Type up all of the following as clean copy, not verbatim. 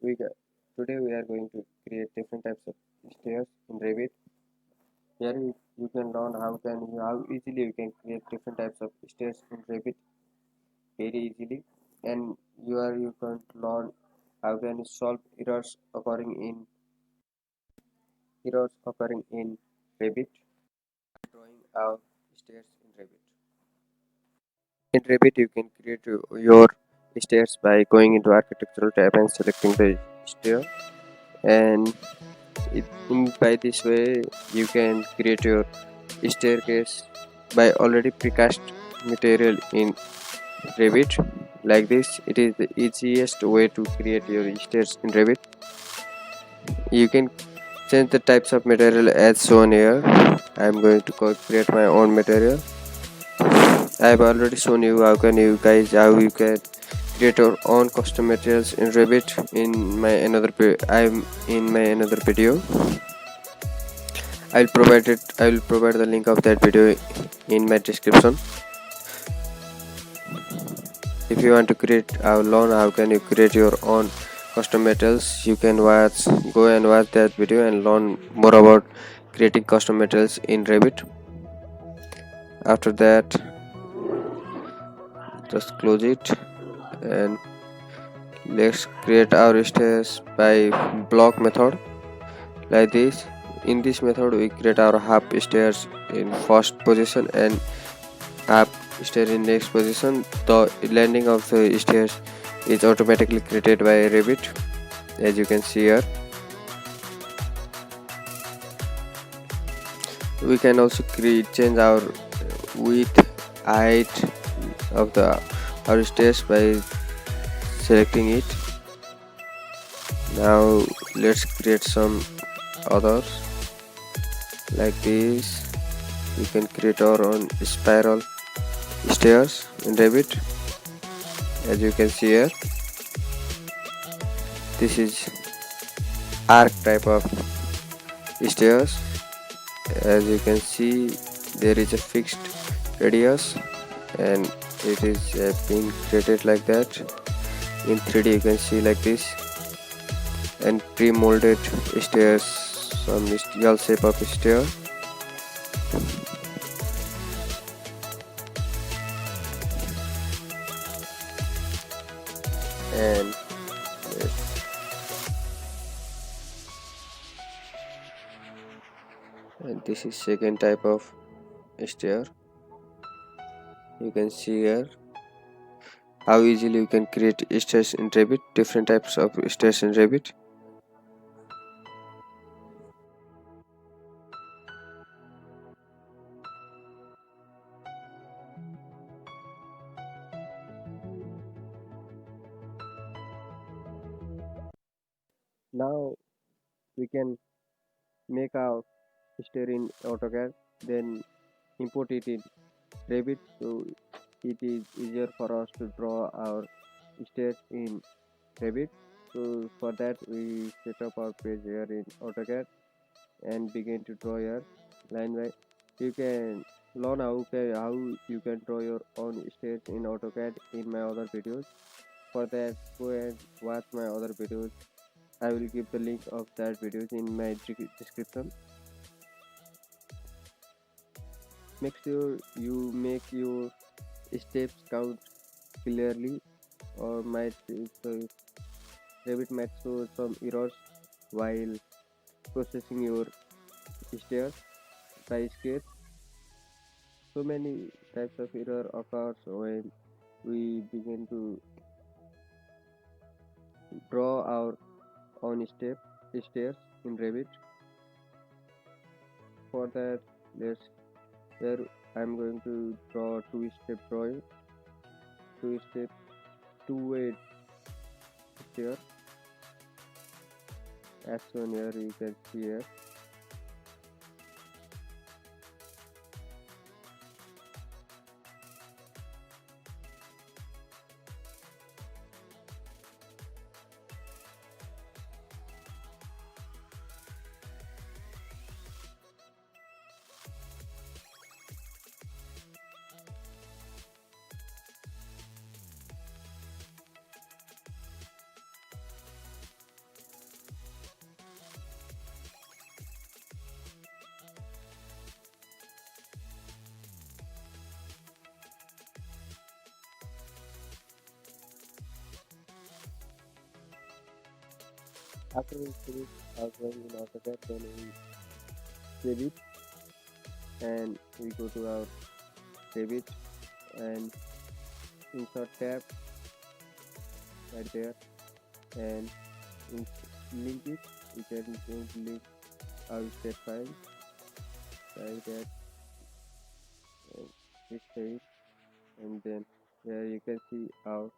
we got, Today we are going to create different types of stairs in Revit. Here you can learn how easily you can create different types of stairs in Revit very easily, and you can learn how can you solve errors occurring in Revit, drawing out stairs in Revit. In Revit, you can create your stairs by going into architectural tab and selecting the stair, and by this way you can create your staircase by already precast material in Revit. Like this, it is the easiest way to create your stairs in Revit. You can change the types of material as shown here. I am going to create my own material. I have already shown you how you can create your own custom materials in Revit in my another video. I will provide the link of that video in my description. If you want to learn how can you create your own custom materials, you can go and watch that video and learn more about creating custom materials in Revit. After that, just close it and let's create our stairs by block method. Like this, in this method we create our half stairs in first position and half stair in next position. The landing of the stairs is automatically created by Revit, as you can see here. We can also change our width, height of our stairs by selecting it. Now let's create some others. Like this, we can create our own spiral stairs in Revit, as you can see here. This is arc type of stairs. As you can see, there is a fixed radius and it is being created like that. In 3D you can see like this, and pre-molded stairs, some L shape of stair. And this is second type of stair. You can see here how easily you can create stairs in Revit, different types of stairs in Revit. Now we can make our stair in AutoCAD, then import it in Revit, so it is easier for us to draw our stairs in Revit. So for that we set up our page here in AutoCAD and begin to draw here line by. You can learn how you can draw your own stairs in AutoCAD in my other videos. For that, go and watch my other videos. I will give the link of that videos in my description. Make sure you make your steps count clearly, or Revit might show some errors while processing your stairs by sketch. So many types of error occurs when we begin to draw our own stairs in Revit. For that, here I'm going to draw two-step drawing, two-step two-way stair. As shown here, you can see here. After we finish our drawing in AutoCAD, then we save it and we go to our revit and insert tab right there and link it. We can link our state file like that and this save, and then here you can see our.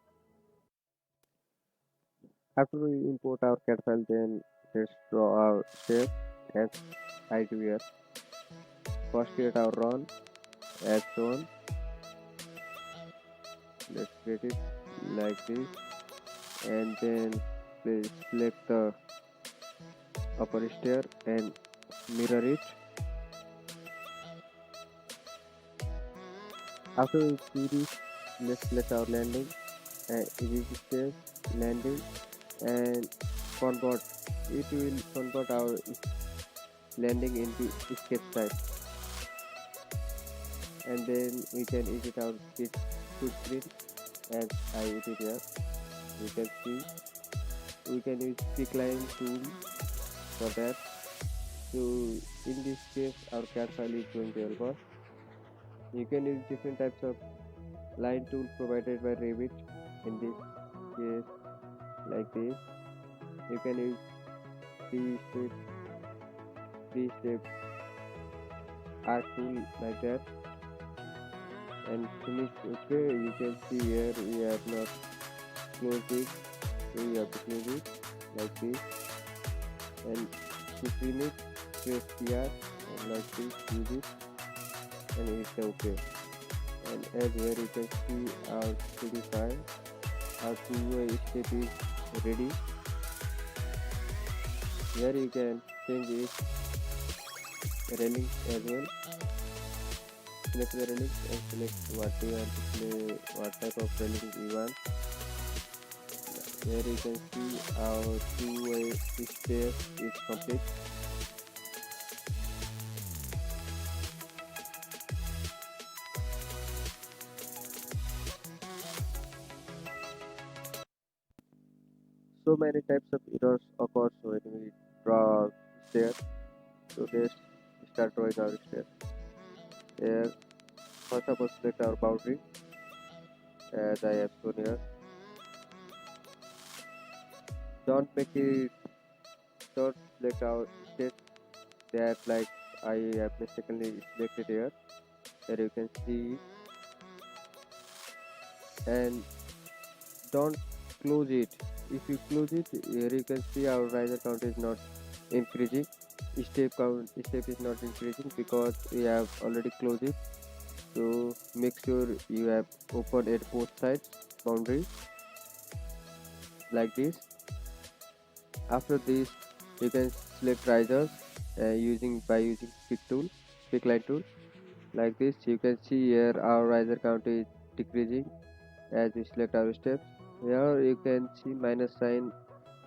After we import our CAD file, then let's draw our shape as I do here. First create our run as shown. Let's create it like this, and then please select the upper stair and mirror it. After we see this, let's select our landing and edit stairs landing and convert. It will convert our landing into escape type, and then we can edit our footprint as I edit here. You can see we can use pick line tool for that. So in this case our CAD file is going to help us. You can use different types of line tool provided by Revit. In this case like this, you can use three step arc tool like that and finish. Okay, you can see here we have not closed it, so you have to close it like this, and to finish press PR and like this, use it and hit the OK. And as here you can see our 3D file, our two-way step is ready. Here you can change its railings as well. Select the railings and select what you want to play, what type of railing you want. Here you can see our two-way stair is complete. So many types of errors occur when we draw stair. So let's start drawing our stair. Here, first of all, select our boundary as I have shown here. Don't select our state that like I have mistakenly selected here. There you can see, and don't close it. If you close it, here you can see our riser count is not increasing. Step is not increasing because we have already closed it. So make sure you have opened at both sides boundary like this. After this, you can select risers using pick line tool like this. You can see here our riser count is decreasing as we select our steps. Here you can see minus sign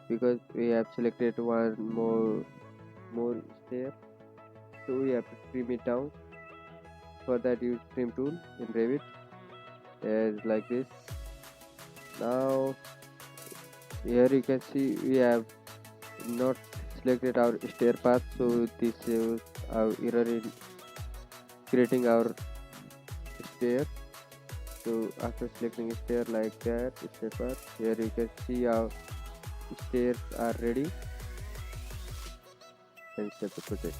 because we have selected one more step, so we have to trim it down. For that, use trim tool in Revit as like this. Now here you can see we have not selected our stair path, so this shows our error in creating our stair. So after selecting stair like that, stair path, here you can see our stairs are ready and save the project.